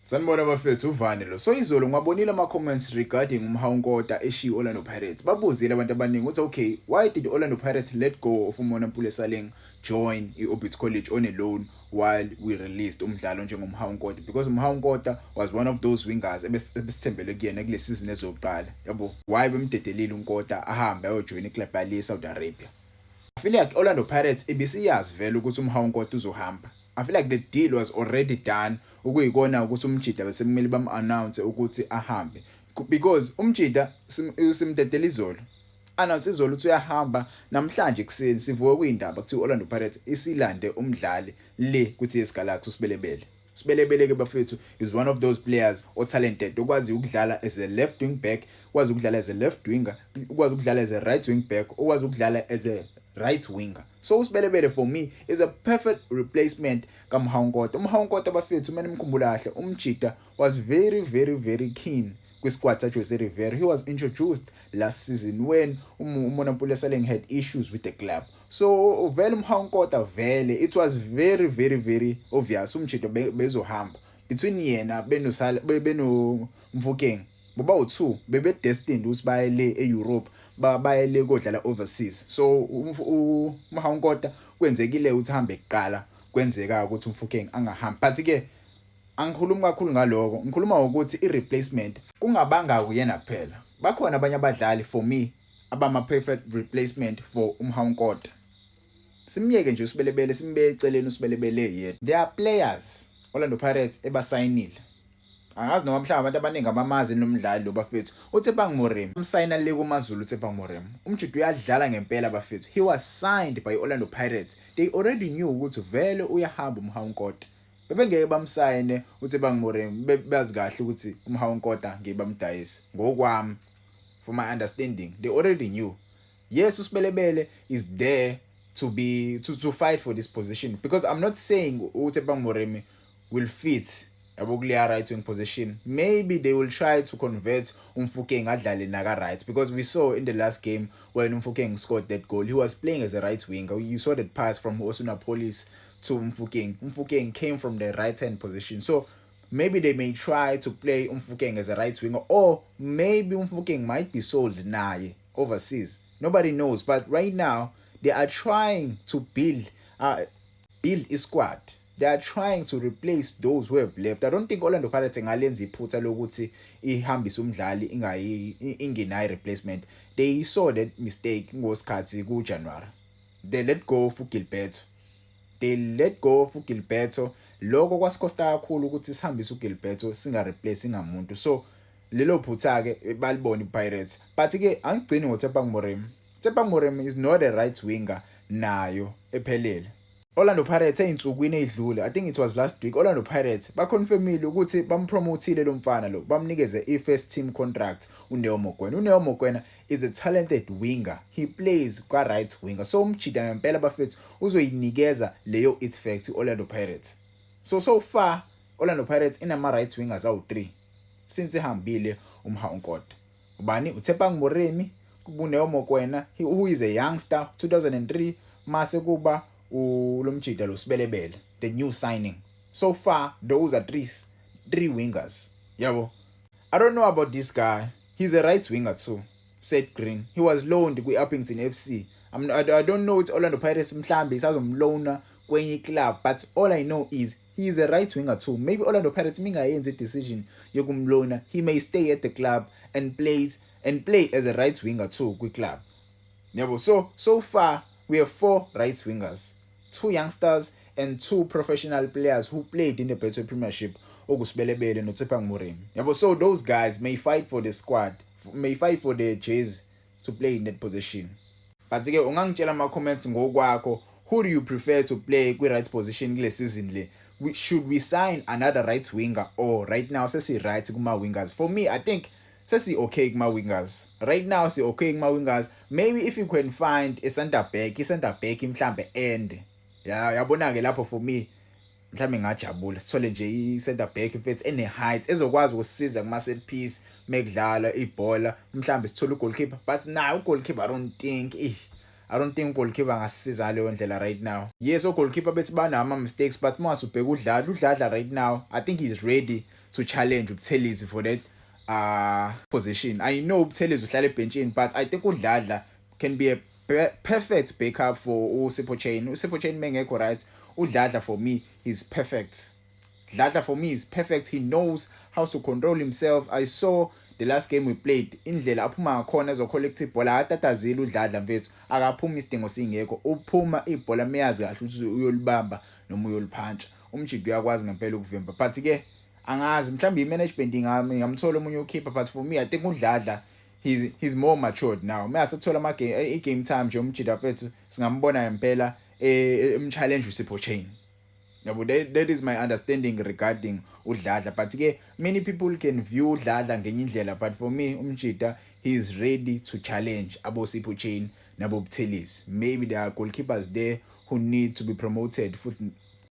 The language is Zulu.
Sanibona bafethu uvane lo. So izolo ngabonile ama-comments regarding uMhawunkota eshiya Orlando Pirates. Babuzile abantu abaningi ukuthi okay, why did Orlando Pirates let go of uMonampule Saleng join i-Orbit College on a loan while we released umdlalo njengomHawunkota? Because uMhawunkota was one of those wingers ebesithembele kuyena kule season ezoqala. Yabo, why bemdedelile uNkota ahambe ayojoin iclub yale Saudi Arabia? I feel like Orlando Pirates ibisiyazi vele ukuthi uMhawunkota uzohamba. I feel like the deal was already done ukuyikona ukuthi umjida bese kumele bam-announce ukuthi ahambe because umjida simdedela izolo announce izolo ukuthi uyahamba namhlanje kuseni sivuke kuyindaba kuthi Orlando Pirates isilande umdlali le kuthi yesigalaxy Sibelebele ke bafethu is one of those players o talented okwazi ukudlala as a left wing back, ukwazi ukudlala as a left winger, ukwazi ukudlala as a right wing back, ukwazi ukudlala as a right winger. So uSibelebele for me is a perfect replacement kaMhawunkota. uMhawunkota bafethu mina nimkhumbula kahle umjida was very keen kwi-squad saJose Rivera. He was introduced last season when uMonampule Saleng had issues with the club. So vele uMhawunkota vele it was very obvious umjida bezohamba between yena beno Mfokeng boba u2 bebe destined ukuthi baye le eEurope baye le kodlala overseas. So uMhawunkota kwenzekile ukuthi hambe kuqala kwenzeka ukuthi uMfokeng angahambi, but ke angikhulumi kakhulu ngaloko, ngikhuluma ukuthi i-replacement kungabanga kuyena kuphela. Bakhona abanye abadlali for me abama perfect replacement for uMhawunkota. Simyeke nje uSibelebele, simbeke eceleni uSibelebele yedwa. There are players Orlando Pirates ebasayinile. Angazi noma mhlawumbe abantu abaningi abamazi nomdlali lo bafethu uThembang Morim. Umsayina le kumaZulu uThembang Morim. Umjidi uyadlala ngempela bafethu. He was signed by Orlando Pirates. They already knew ukuthi vele uyahamba uMhawunkota. Bebengeke bamsayine uThembang Morim bebazi kahle ukuthi uMhawunkota ngibamdayisi. Ngokwami, for my understanding, they already knew. Yes, uSibelebele is there to to fight for this position, because I'm not saying uThembang Morim will fit abokule right wing position. Maybe they will try to convert Mfokeng adlale naka right, because we saw in the last game when Mfokeng scored that goal, he was playing as a right winger. You saw that pass from Osunapolis to Mfokeng. Mfokeng came from the right hand position. So maybe they may try to play Mfokeng as a right winger, or maybe Mfokeng might be sold naye overseas. Nobody knows, but right now they are trying to build a squad. They are trying to replace those who have left. I don't think Orlando Pirates ngalenza iphutha lokuthi ihambise umdlali ingenayo replacement. They saw that mistake ngosikhathi ku January. They let go of Gilberto. Lokho kwasikhosta kakhulu ukuthi sihambise uGilberto singa replace ngamuntu. So lelo phutha ke balibona iPirates. But ke angigcini ngoThembang Morim. Thembang Morim is not a right winger nayo ephelele. Orlando Pirates einsukwini ezidlule, I think it was last week, Orlando Pirates baconfirmile ukuthi bampromotile lo mfana lo, bamnikeze i-first team contract uNeo Mokoena. uNeo Mokoena is a talented winger. He plays kwa right winger. So umjida ngempela bafethu uzoyinikeza leyo it fact Orlando Pirates. So far Orlando Pirates inama right wingers awu3 since ehambile uMhawunkota. Ubani? uThembang Morim, kubuNeo Mokoena, who is a youngster, 2003, mase kuba ulomjida lo Sibelebele, the new signing. So far those are three wingers. Yabo, I don't know about this guy. He's a right winger too. Seth Green, he was loaned kwi-Uppington FC. I don't know it's Orlando Pirates mhlambe isazomloana kwenye club, but all I know is he is a right winger too. Maybe Orlando Pirates mingayenze decision yokumloana, he may stay at the club and play as a right winger too kwi club. Yabo, so far we have 4 right wingers, 2 youngsters and 2 professional players who played in the Betway Premiership, okusibelebele no Thembang Morim. Yabo, so those guys may fight for the squad, may fight for the jersey to play in that position. But ke ungangitshela ama comments ngokwakho, who do you prefer to play kwi right position kule season le? Should we sign another right winger, or right now sesi right kuma wingers? For me, I think sesi okay kuma wingers. Right now si okay kuma wingers. Maybe if you can find a center back mhlambe end. Yabona ke lapho for me mhlambe ngajabula sithole nje i-center back mfethu ene height ezokwazi ukusiza kuma set piece mekudlala ibhola, mhlambe sithole ugoalkeeper, but now ugoalkeeper I don't think I don't think goalkeeper angasisiza leyo ndlela right now. Yes, goalkeeper bethi bana ama mistakes but masubheka uDladla right now I think he's ready to challenge uButhelezi for that position. I know uButhelezi uhlala ebenchini but I think uDladla can be a perfect backup for uSipho Chain. uSipho Chain mengekho right, uDladla for me is perfect. Dladla for me is perfect. He knows how to control himself. I saw the last game we played, indlela aphuma ngakhona ezo collective ball atatazile uDladla mfethu, akaphuma isidingo singekho, uphuma ibhola meyazi kahle ukuthi uyolibamba noma uyoliphuncha. Umjidi uyakwazi ngempela ukuvimba, but ke angazi mhlawumbe imanagement ngamthola omunye ukeeper, but for me I think uDladla he's more matured now. Mayasathola ama game time nje umjidi mfethu singambona ngempela challenge uSipho Chain. Yabo, that is my understanding regarding uDladla, but ke many people can view uDladla ngenye indlela, but for me umjida he is ready to challenge abo Sipho Chain nabo Buthelezi. Maybe there are goalkeepers there who need to be promoted